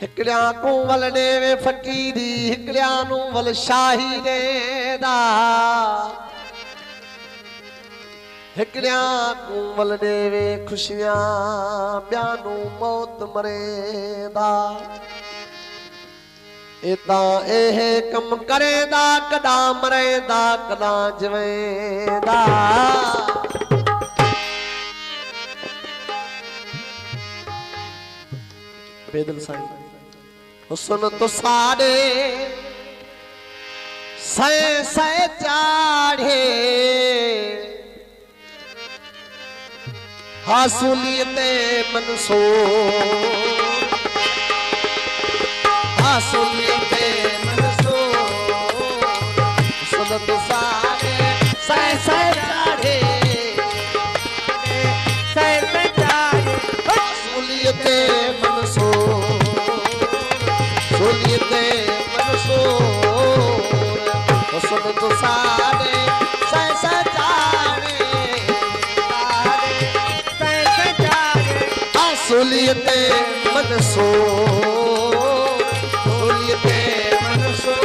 हिकड़िया को वल देवे फकीरी हिकड़िया नु वल शाही देदा हिकड़िया को वल देवे खुशियां ब्यानू मौत मरेदा इता एह कम करेदा कदा मरेदा कदा जवेदा बेदल साईं हुसन तो सारे सै सै चाढ़े हासुलियते मनसो हासुलियते मनसो हुसन तो सारे सै सै चाढ़े सै सै चाढ़े हासुलियते मनसो सोलियते मनसो हुसन तो सारे सै सै चाढ़े सै सै चाढ़े हासुलियते मनसो सोलियते मनसो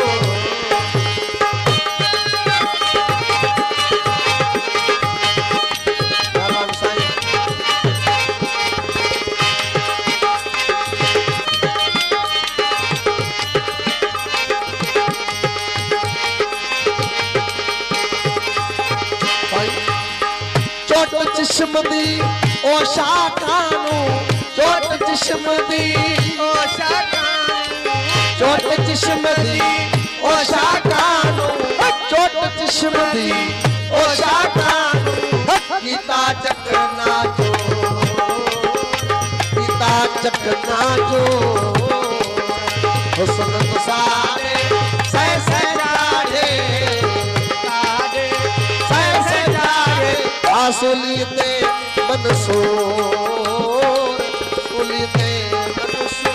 जिस्म दी ओ शाकानू चोट जिस्म दी ओ शाकानू चोट जिस्म दी ओ शाकानू चोट जिस्म दी ओ शाकानू गीता चकना जो गीता चकना जो हुसन तो सारे सै सै चाढ़े सै सै चाढ़े आसुलियते मनसो सोलियते मनसो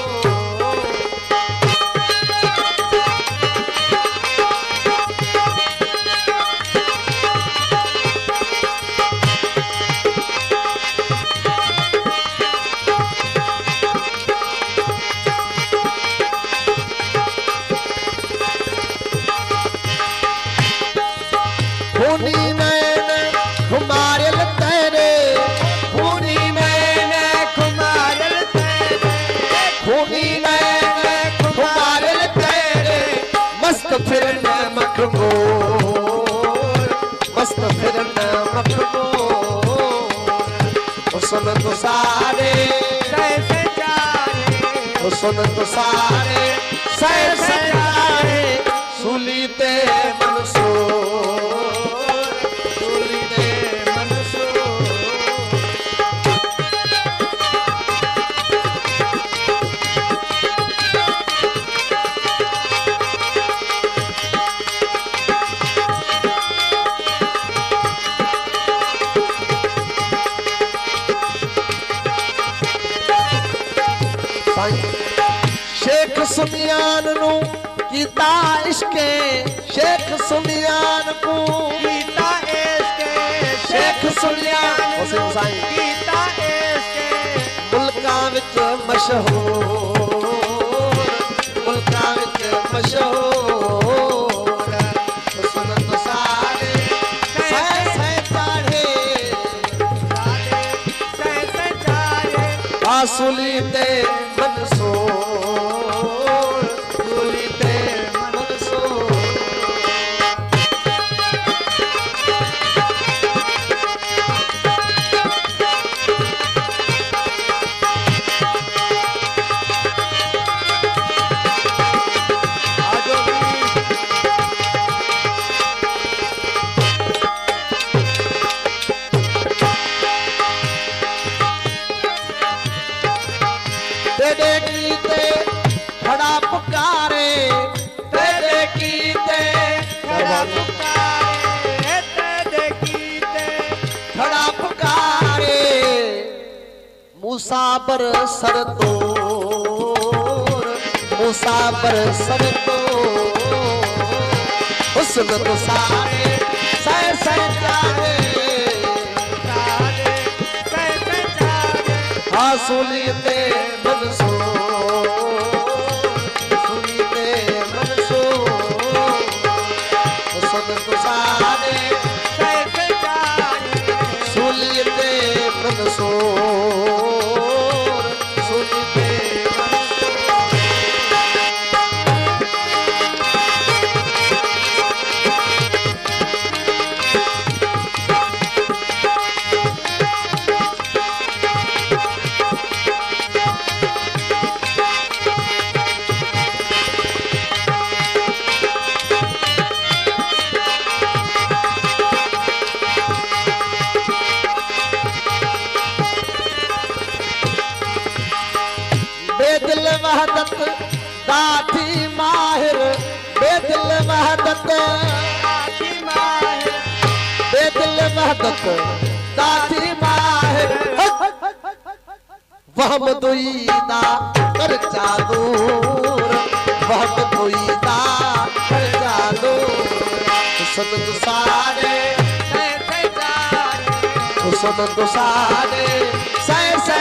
खूनी नैन खुमारिल तेरे खूनी नैन खुमारिल तेरे खूनी नैन खुमारिल तेरे मस्त फिरन मखमोर मस्त फिरन मखमोर हुसन तो सारे सै सै चाढ़े हुसन तो सारे सै सै चाढ़े सुलीते मनसो शेख सुनियान नु कीता इश्के शेख सुनियान को कीता इश्के शेख सुनियान कीता इश्के मुल्का विच मशहूर मुल्का विच मशहूर हुसन तो सारे सै सै चाढ़े सै सै चाढ़े हासुलियते मनसो सोलियते मनसो तेरे कीते खड़ा पुकारे तेरे कीते खड़ा पुकारे तेरे कीते खड़ा पुकारे मुसाबर सरतोर मुसाबर सरतोर हुसन तो सारे सै सै चाढ़े सै सै चाढ़े हासुलियते मनसो मगन सोर सुनते बेदिल वहदत दाती माहिर बेदिल वहदत दाती माहिर बेदिल वहदत दाती माहिर वहम दुईदा कर चादूर वहम दुईदा कर चादूर हुसन दुसारे हुसन दुसारे सै सै